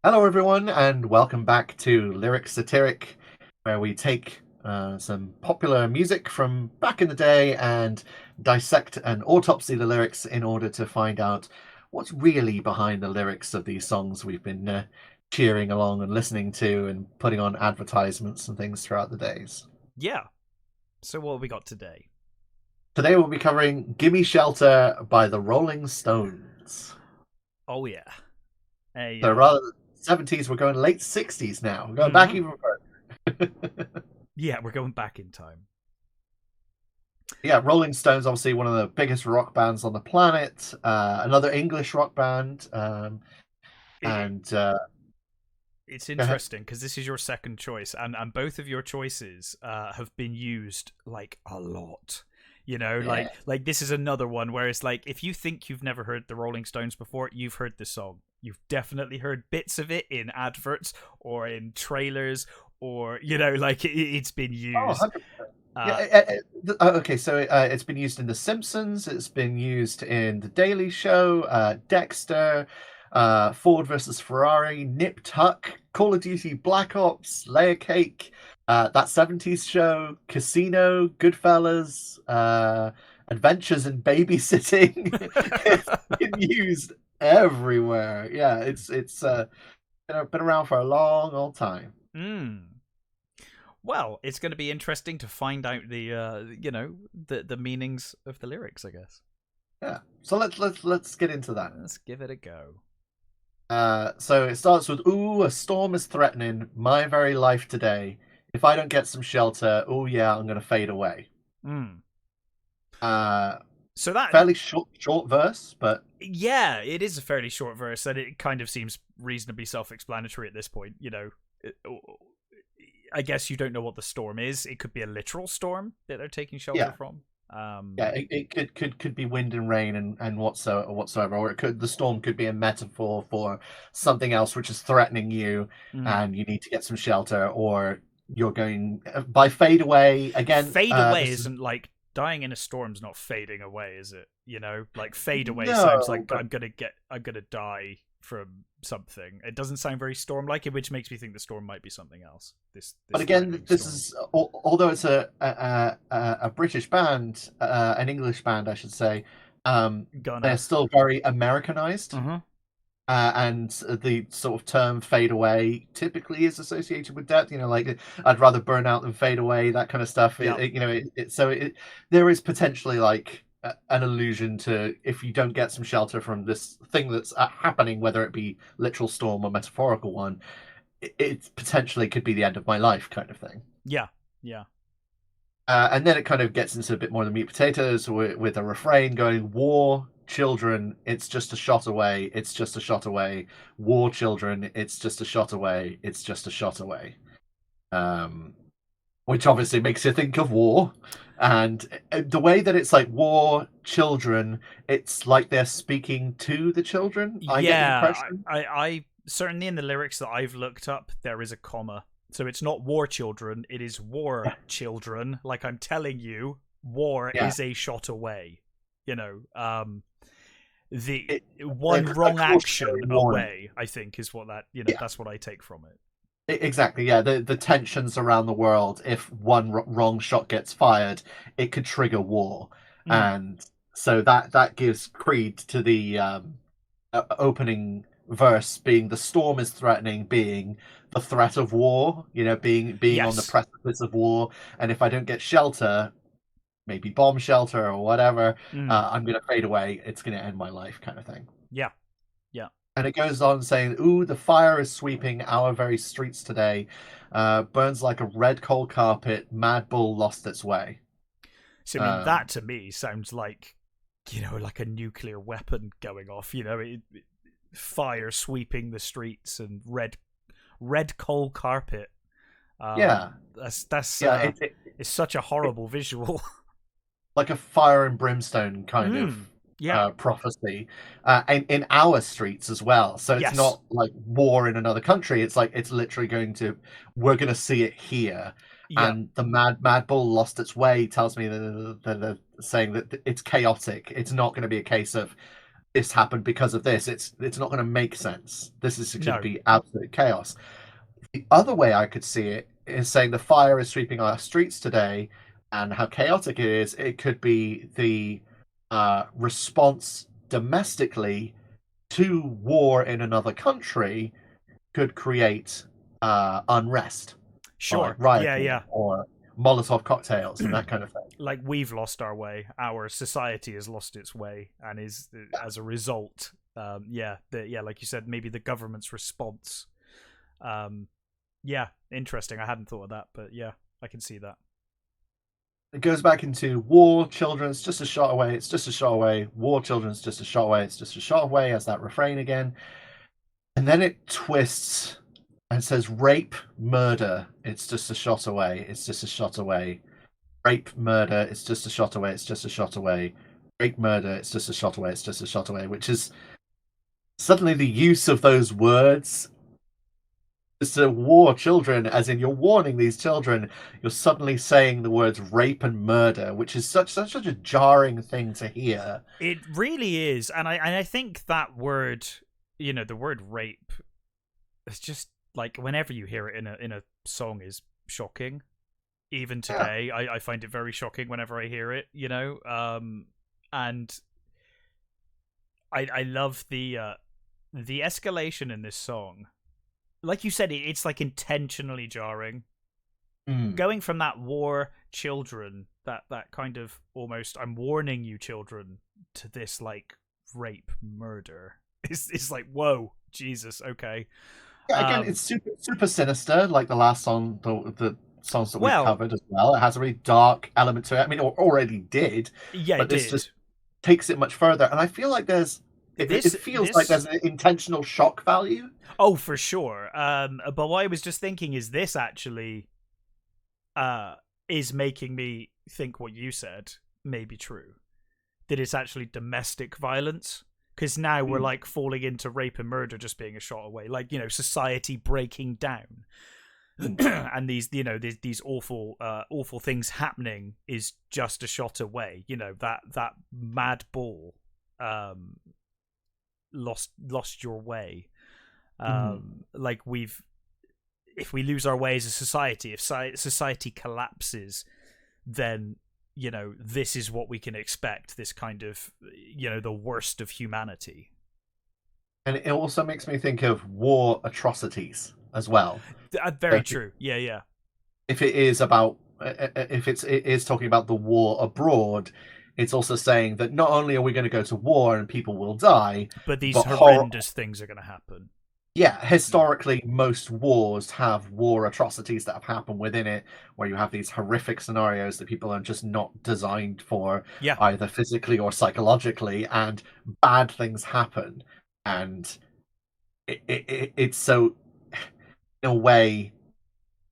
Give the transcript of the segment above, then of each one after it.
Hello, everyone, and welcome back to Lyric Satiric, where we take some popular music from back in the day and dissect and autopsy the lyrics in order to find out what's really behind the lyrics of these songs we've been cheering along and listening to and putting on advertisements and things throughout the days. Yeah. So what have we got today? Today we'll be covering Gimme Shelter by the Rolling Stones. Oh yeah. So rather than 70s, we're going late 60s now. We're going back Mhm. even further. Yeah, we're going back in time. Yeah, Rolling Stones, obviously one of the biggest rock bands on the planet. Another English rock band, It, and it's go ahead. interesting because this is your second choice, and both of your choices have been used like a lot. You know, Yeah. like this is another one where it's like if you think you've never heard the Rolling Stones before, you've heard the song. You've definitely heard bits of it in adverts or in trailers, or like it's been Oh, used. 100%. Yeah. Uh, Okay, so it's been used in The Simpsons. It's been used in The Daily Show, Dexter, Ford versus Ferrari, Nip Tuck, Call of Duty Black Ops, Layer Cake, That 70s Show, Casino, Goodfellas, Adventures in Babysitting. It's been used everywhere. Yeah, it's been around for a long, long time. mm. Well, it's going to be interesting to find out the meanings of the lyrics, I guess. Yeah. So let's get into that. Let's give it a go. So it starts with, "Ooh, a storm is threatening my very life today. If I don't get some shelter, oh yeah, I'm gonna fade away." Mm. Uh, So that, Fairly short verse, but yeah, it is a fairly short verse, and it kind of seems reasonably self-explanatory at this point. I guess you don't know what the storm is. It could be a literal storm that they're taking shelter yeah, from. yeah, it could be wind and rain and whatsoever, or the storm could be a metaphor for something else which is threatening you, Mm. and you need to get some shelter, or you're going by fade away again. Fade away This is isn't like dying in a storm's not fading away, is it? Like fade away sounds no, like but I'm gonna die from something. It doesn't sound very storm like it, which makes me think the storm might be something else. This again, threatening this storm. is although it's a British band, an English band, I should say. They're Gonna. still very Americanized, Uh-huh. and the sort of term "fade away" typically is associated with death. Like I'd rather burn out than fade away, that kind of stuff. Yeah. There is potentially like an allusion to if you don't get some shelter from this thing that's happening, whether it be literal storm or metaphorical one, it potentially could be the end of my life, kind of thing. Yeah. Yeah. And then it kind of gets into a bit more of the meat potatoes with a refrain going, "War, children, it's just a shot away. It's just a shot away. War, children, it's just a shot away. It's just a shot away." Um, which obviously makes you think of war. And the way that it's like war, children, it's like they're speaking to the children. I get the Yeah. impression. I certainly in the lyrics that I've looked up, there is a comma. So it's not war children, it is war children. Like I'm telling you, war Yeah. is a shot away. You know, the It, a, one a wrong action cautionary warning. away, I think, is what Yeah. that's what I take from it. Exactly, yeah. The tensions around the world. If one wrong shot gets fired, it could trigger war, Mm. and so that gives creed to the opening verse being the storm is threatening, being the threat of war. Being on the Yes. precipice of war, and if I don't get shelter, maybe bomb shelter or whatever, Mm. I'm gonna fade away. It's gonna end my life, kind of thing. Yeah. Yeah. And it goes on saying, "Ooh, the fire is sweeping our very streets today. Burns like a red coal carpet. Mad Bull lost its way." So I mean, Um, that to me sounds like like a nuclear weapon going off. Fire sweeping the streets and red coal carpet. yeah, That's yeah, it's such a horrible visual. like a fire and brimstone kind of Mm. Yeah. prophecy, in our streets as well. So it's Yes. not like war in another country. It's like it's literally we're going to see it here. Yeah. And the Mad Bull lost its way tells me that they're saying that it's chaotic. It's not going to be a case of this happened because of this. It's not going to make sense. This is going to No. be absolute chaos. The other way I could see it is saying the fire is sweeping our streets today, and how chaotic it is. It could be the response domestically to war in another country could create unrest, or like Sure. Yeah, rioting, yeah. or Molotov cocktails, and that kind of thing. Like we've lost our way. Our society has lost its way, and is as a result, like you said, maybe the government's response. Yeah, interesting. I hadn't thought of that, but yeah, I can see that. It goes back into war, children's just a shot away, it's just a shot away, war, children's just a shot away, it's just a shot away, as that refrain again. And then it twists and says rape, murder, it's just a shot away, it's just a shot away. Rape, murder, it's just a shot away, it's just a shot away. Rape, murder, it's just a shot away, it's just a shot away, which is suddenly the use of those words. It's a war children, as in you're warning these children, you're suddenly saying the words rape and murder, which is such a jarring thing to hear. It really is, and I think that word, the word rape, it's just like whenever you hear it in a song is shocking. Even today, I find it very shocking whenever I hear it. And I love the escalation in this song. Like you said, it's like intentionally jarring. Going from that war children, that kind of almost I'm warning you children, to this like rape murder. It's like, whoa, Jesus, okay. Yeah, again, it's super sinister, like the last song, the songs that we've covered as well. It has a really dark element to it. I mean, it already did, yeah, but this just takes it much further. And I feel like it feels like there's an intentional shock value. Oh, for sure. But what I was just thinking is this actually is making me think what you said may be true. That it's actually domestic violence. Because now we're like falling into rape and murder just being a shot away. Like, society breaking down. And these awful things happening is just a shot away. That mad ball lost your way. Like if we lose our way as a society, if society collapses, then this is what we can expect, this kind of the worst of humanity. And it also makes me think of war atrocities as well. Very true. Yeah. If it is talking about the war abroad, it's also saying that not only are we going to go to war and people will die, but these horrendous things are going to happen. Yeah, historically, most wars have war atrocities that have happened within it, where you have these horrific scenarios that people are just not designed for, either physically or psychologically, and bad things happen. And it's so, in a way,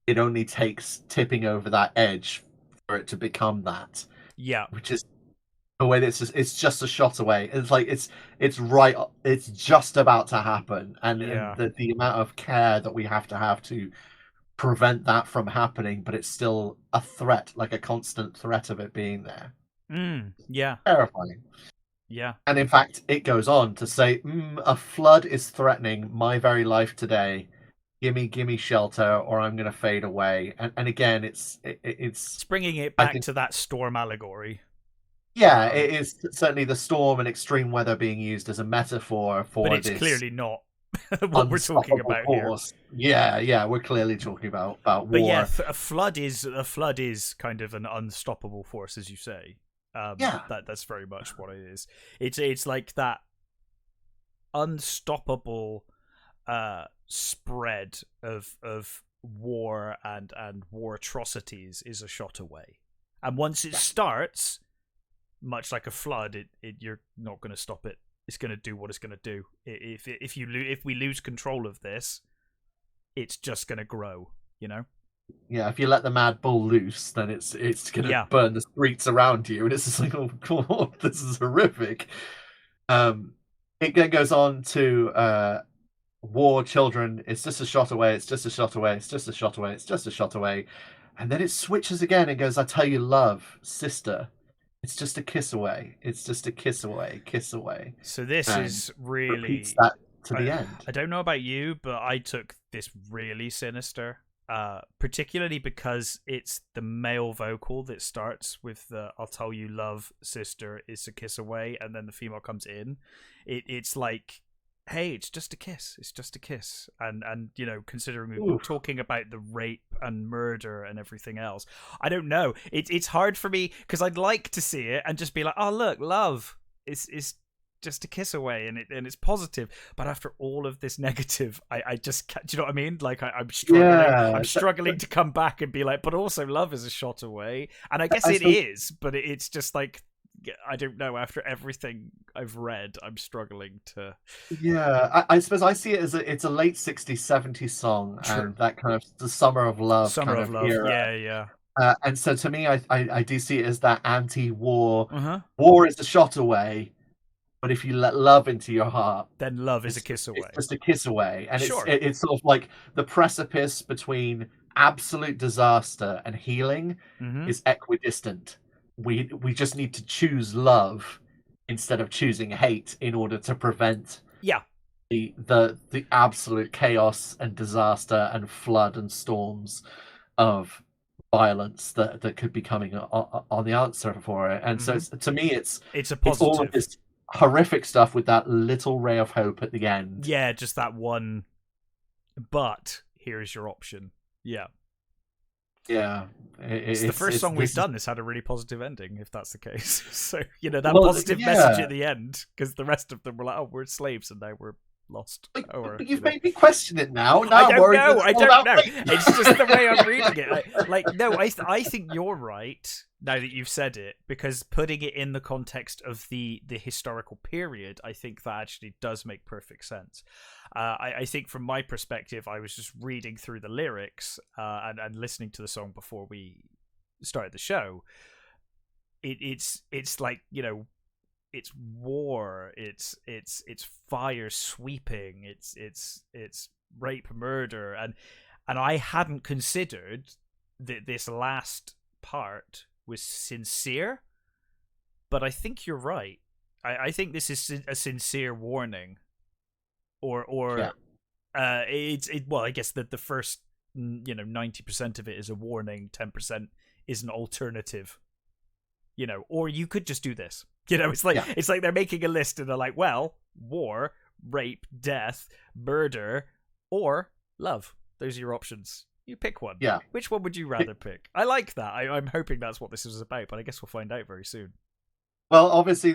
it only takes tipping over that edge for it to become that. Yeah. Which is a way that's it's just a shot away. It's like it's right. It's just about to happen, and the amount of care that we have to prevent that from happening, but it's still a threat, like a constant threat of it being there. Yeah, terrifying. Yeah, and in fact, it goes on to say, "A flood is threatening my very life today. Gimme shelter, or I'm going to fade away." And again, it's bringing it back to that storm allegory. Yeah, it is certainly the storm and extreme weather being used as a metaphor for this. But it's clearly not what we're talking about force. Here. Yeah, we're clearly talking about war. But yeah, a flood is kind of an unstoppable force, as you say. That's very much what it is. It's like that unstoppable spread of war and war atrocities is a shot away, and once it starts, much like a flood, you're not going to stop it. It's going to do what it's going to do. If we lose control of this, it's just going to grow. Yeah, if you let the mad bull loose, then it's going to burn the streets around you, and it's just like, oh god, this is horrific. It then goes on to war children. It's just a shot away. It's just a shot away. It's just a shot away. It's just a shot away. And then it switches again and goes, "I tell you, love, sister. It's just a kiss away. It's just a kiss away, kiss away, So this and is repeats really, that to I, the end. I don't know about you, but I took this really sinister, particularly because it's the male vocal that starts with the "I'll tell you, love, sister, it's a kiss away," and then the female comes in. It's like, hey, it's just a kiss, it's just a kiss, and you know, considering we're Oof. talking about the rape and murder and everything else, I don't know. It's hard for me because I'd like to see it and just be like, oh look, love. It's just a kiss away and it's positive, but after all of this negative, I just can't, do you know what I mean? Like I'm struggling, Yeah, I'm struggling to come back and be like, but also love is a shot away, and I guess I it suppose. is, but it's just like, I don't know, after everything I've read, I'm struggling to. Yeah, I suppose I see it as it's a late 60s, 70s song, True. and that kind of the summer of love Summer kind of of love, era. yeah, yeah. And so to me, I do see it as that anti-war. Uh-huh. War is a shot away, but if you let love into your heart, Then love is a kiss it's away. just a kiss away, and Sure. it's sort of like the precipice between absolute disaster and healing Mm-hmm. is equidistant. We just need to choose love instead of choosing hate in order to prevent Yeah. the absolute chaos and disaster and flood and storms of violence that could be coming on the answer for it. And so Mm-hmm. to me, It's a it's all of positive. this horrific stuff with that little ray of hope at the end. Yeah, just that one, but here's your option. Yeah. Yeah, It's the first it's song we've this is done that's had a really positive ending, if that's the case. So, you know, that well, positive message yeah. at the end, because the rest of them were like, oh, we're slaves and now we're lost. Or, But you you've know. made me question it now. I Now I'm don't worried that know. it's I all don't about know. rape. It's just the way I'm reading it. No, I think you're right now that you've said it, because putting it in the context of the historical period, I think that actually does make perfect sense. I think from my perspective, I was just reading through the lyrics and listening to the song before we started the show. It's like, you know, it's war, it's fire sweeping, it's rape, murder, and I hadn't considered that this last part was sincere, but I think you're right. I think this is a sincere warning, Yeah, or well, I guess that the first, you know, 90% of it is a warning, 10% is an alternative, you know, or you could just do this. You know, yeah. it's like they're making a list and they're like, well, war, rape, death, murder, or love. Those are your options. You pick one. Yeah. Which one would you rather pick? I like that. I'm hoping that's what this is about, but I guess we'll find out very soon. Well, obviously,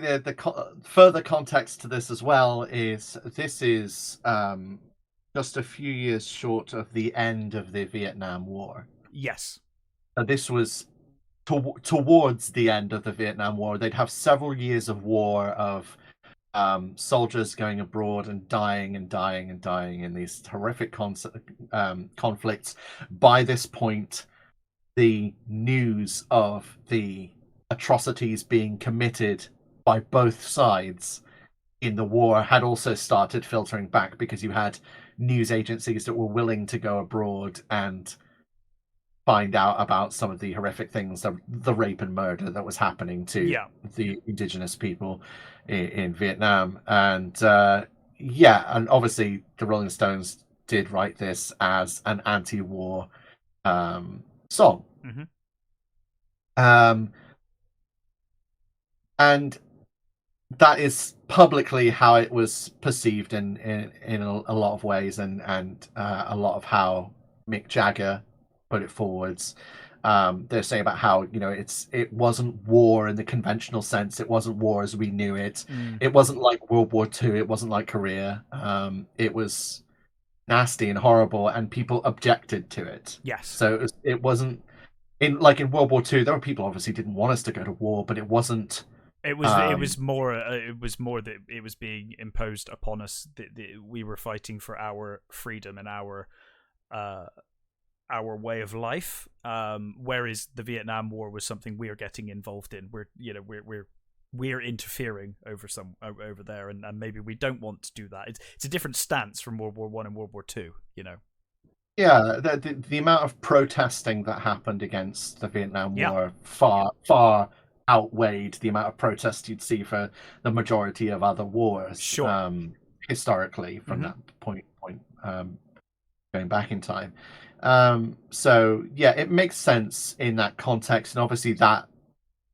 further context to this as well is this is just a few years short of the end of the Vietnam War. Yes. This was towards the end of the Vietnam War. They'd have several years of war of soldiers going abroad and dying and dying and dying in these horrific conflicts. By this point, the news of the atrocities being committed by both sides in the war had also started filtering back, because you had news agencies that were willing to go abroad and find out about some of the horrific things, the rape and murder that was happening to Yeah. the indigenous people in Vietnam. And yeah, and obviously the Rolling Stones did write this as an anti-war song. Mm-hmm. Um, and that is publicly how it was perceived in a lot of ways, and a lot of how Mick Jagger put it forwards. They're saying about how, you know, it wasn't war in the conventional sense. It wasn't war as we knew it. Mm. It wasn't like World War II. It wasn't like Korea. It was nasty and horrible, and people objected to it. Yes. So it wasn't in World War II. There were people obviously didn't want us to go to war, but it wasn't. It Um, was more that it was being imposed upon us, that we were fighting for our freedom and uh our way of life, whereas the Vietnam War was something we are getting involved in. We're, you know, we're interfering over there, and maybe we don't want to do that. It's a different stance from World War One and World War Two, you know. yeah, the amount of protesting that happened against the Vietnam Yeah. War far outweighed the amount of protest you'd see for the majority of other wars, Sure. historically, from Hmm. that point, going back in time. So yeah, it makes sense in that context, and obviously that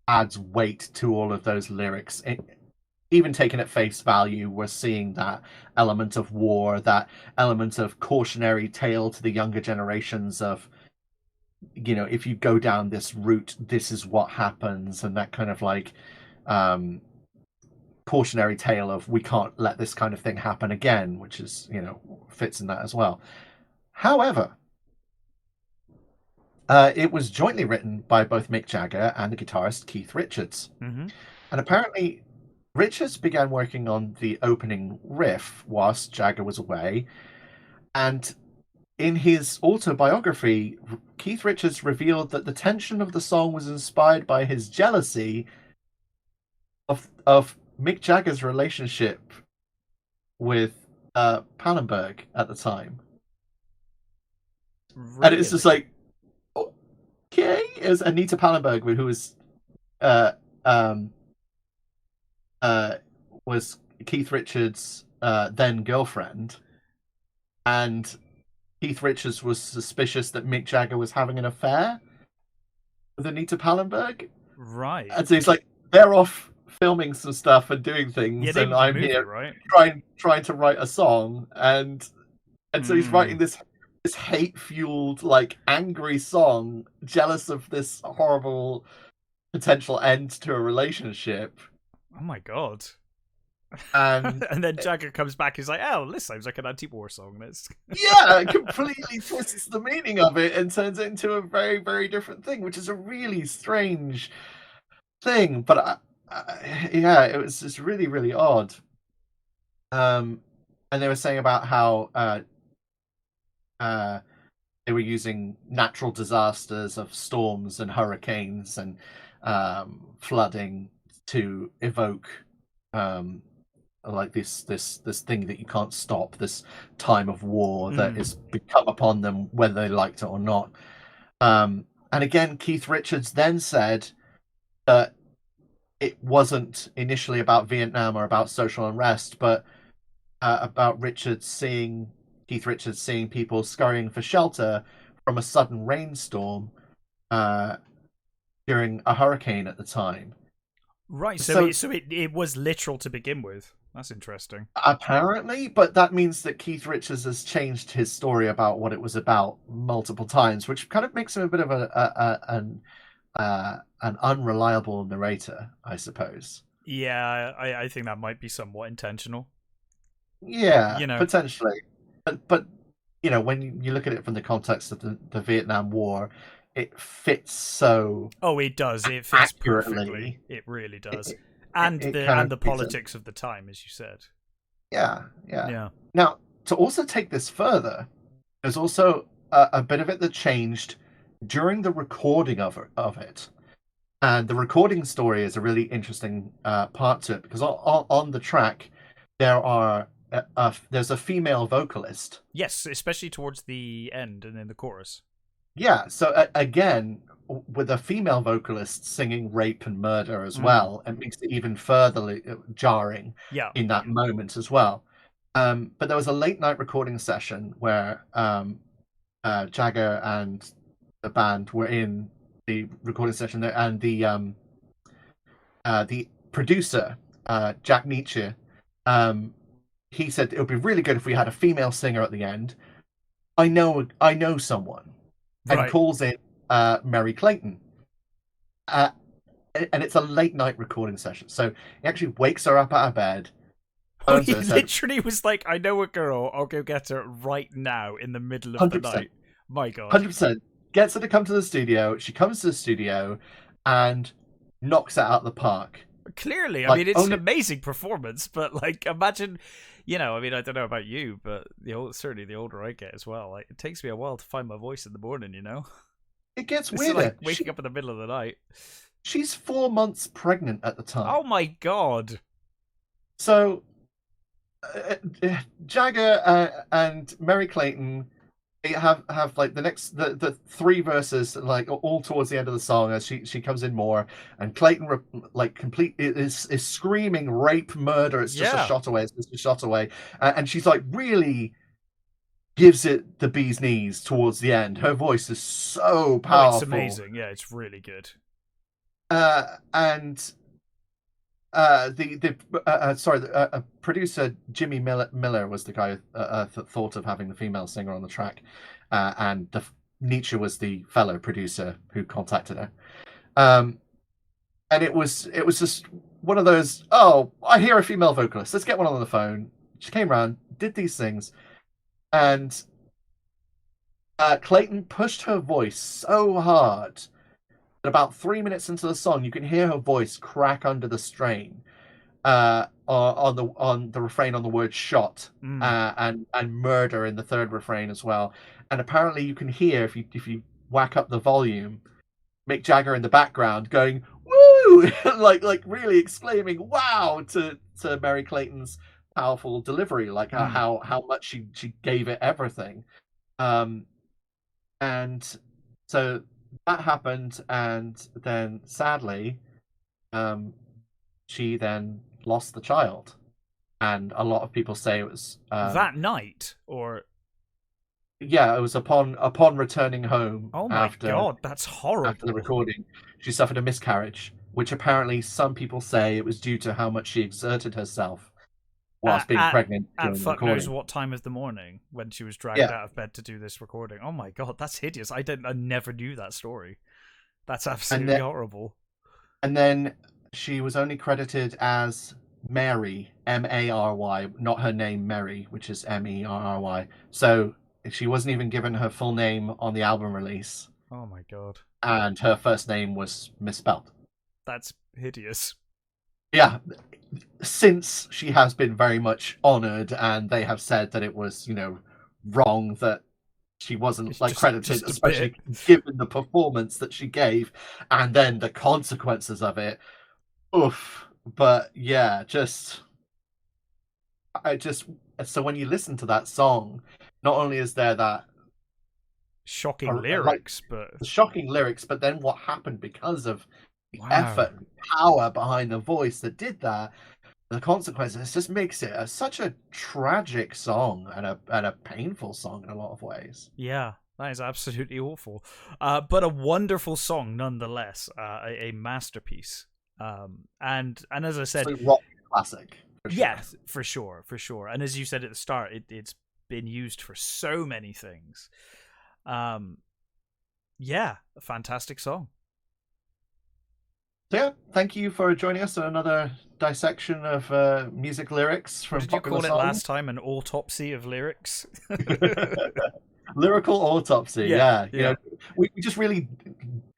adds weight to all of those lyrics. Even taken at face value, we're seeing that element of war, that element of cautionary tale to the younger generations of, if you go down this route, this is what happens, and that kind of like um, cautionary tale of we can't let this kind of thing happen again, which is, fits in that as well. However, it was jointly written by both Mick Jagger and the guitarist Keith Richards. Hmm. And apparently, Richards began working on the opening riff whilst Jagger was away. And in his autobiography, Keith Richards revealed that the tension of the song was inspired by his jealousy of Mick Jagger's relationship with Pallenberg at the time. And it's just Really? like, okay, it was Anita Pallenberg, who uh, um, was Keith Richards' then girlfriend, and Keith Richards was suspicious that Mick Jagger was having an affair with Anita Pallenberg, Right. and so he's like, they're off filming some stuff and doing Yeah, things, they and were the I'm movie, here right? trying to write a song, and so he's writing Mm. this hate fueled, like, angry song, jealous of this horrible potential end to a relationship. Oh my god. And And then Jagger comes back. He's like, "Oh, this sounds like an anti-war song." This. yeah, it completely twists the meaning of it and turns it into a very, very different thing, which is a really strange thing. But yeah, it's really, really odd. And they were saying about how uh, they were using natural disasters of storms and hurricanes and flooding to evoke um, like this thing that you can't stop, this time of war that Mm. is become upon them whether they liked it or not. And again, Keith Richards then said that it wasn't initially about Vietnam or about social unrest, but about Keith Richards seeing people scurrying for shelter from a sudden rainstorm uh, during a hurricane at the time. Right. So So it was literal to begin with. That's interesting. apparently, but that means that Keith Richards has changed his story about what it was about multiple times, which kind of makes him a bit of an unreliable narrator, I suppose. Yeah, I think that might be somewhat intentional. Yeah, You know. potentially, but when you look at it from the context of the Vietnam War, it fits so Oh, it does. It fits perfectly. accurately. It really It, does. it, And it kind of the makes it. politics of the time, as you said. Yeah, yeah. Yeah. Now, to also take this further, there's also a bit of it that changed during the recording of it. And the recording story is a really interesting part to it because on the track there's a female vocalist. Yes, especially towards the end and in the chorus. Yeah, so again, with a female vocalist singing rape and murder as Mm. well, it makes it even further jarring Yeah. in that moment as well. But there was a late night recording session where Jagger and the band were in the recording session there, and the producer, Jack Nietzsche, he said it would be really good if we had a female singer at the end. I know someone, and Right. calls in Mary Clayton. Uh, and it's a late night recording session. So he actually wakes her up out of bed, Oh, phones he her, said, literally was like, "I know a girl. I'll go get her right now in the middle of the 100%, night." My God. 100%, gets her to come to the studio. She comes to the studio and knocks it out of the park. Clearly, I Like, mean, it's an only amazing performance, but like, imagine, I mean, I don't know about you, but certainly the older I get as well, like, it takes me a while to find my voice in the morning. it gets It's like weirder. waking up in the middle of the night. She's 4 months pregnant at the Oh time. my God. So Jagger and Mary Clayton, have like the three verses like all towards the end of the song as she comes in more, and Clayton like complete is screaming rape, murder. It's just a Yeah. shot away. It's just a shot away, and she's like really gives it the bee's knees towards the end. Her voice is so Oh, it's powerful. amazing. Yeah, it's really good. And producer Jimmy Miller was the guy who thought of having the female singer on the track, and Nietzsche was the fellow producer who contacted her. And it was just one of those, oh, I hear a female vocalist, let's get one on the phone. She came around, did these things, and Clayton pushed her voice so hard that about 3 minutes into the song, you can hear her voice crack under the strain. On the refrain on the word shot, and murder in the third refrain as well. And apparently you can hear, if you whack up the volume, Mick Jagger in the background going woo, like really exclaiming wow to Mary Clayton's powerful delivery, like how much she gave it everything. And so that happened, and then sadly she then lost the child, and a lot of people say it was that night, or yeah, it was upon returning home. Oh my god, that's horrible. After the recording, she suffered a miscarriage, which apparently some people say it was due to how much she exerted herself whilst being pregnant during at the fuck recording. knows what time of the morning when she was dragged out of bed to do this recording. Oh my god, that's hideous. I never knew that story. That's absolutely horrible. And then she was only credited as Mary, Mary, not her name Mary, which is Merry. So she wasn't even given her full name on the album release. Oh my god. And her first name was misspelled. That's hideous. Yeah. Since she has been very much honoured, and they have said that it was, wrong that she wasn't credited, especially given the performance that she gave and then the consequences of it. Oof. But yeah, so when you listen to that song, not only is there that shocking lyrics, but the shocking lyrics, but then what happened because of the effort and power behind the voice that did that, the consequences, just makes it such a tragic song and a painful song in a lot of ways. Yeah, that is absolutely awful, but a wonderful song nonetheless, a masterpiece. And as I said, rock classic. Yes, for sure. And as you said at the start, it's been used for so many things. Yeah, a fantastic song. So yeah, thank you for joining us on another dissection of music lyrics from What did you call songs. it last time? An autopsy of lyrics? Lyrical autopsy. Yeah. We just really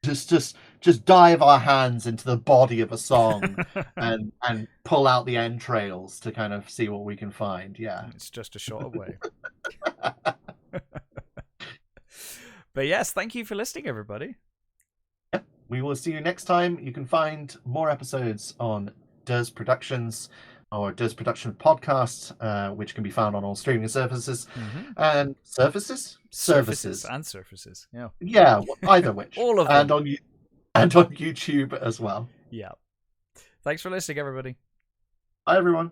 just dive our hands into the body of a song and pull out the entrails to kind of see what we can find. Yeah, it's just a shot away. But yes, thank you for listening, everybody. We will see you next time. You can find more episodes on DursProductions or Durs Production Podcast, which can be found on all streaming services and services. Yeah, either which. All of them. And on YouTube as well. Yeah. Thanks for listening, everybody. Bye, everyone.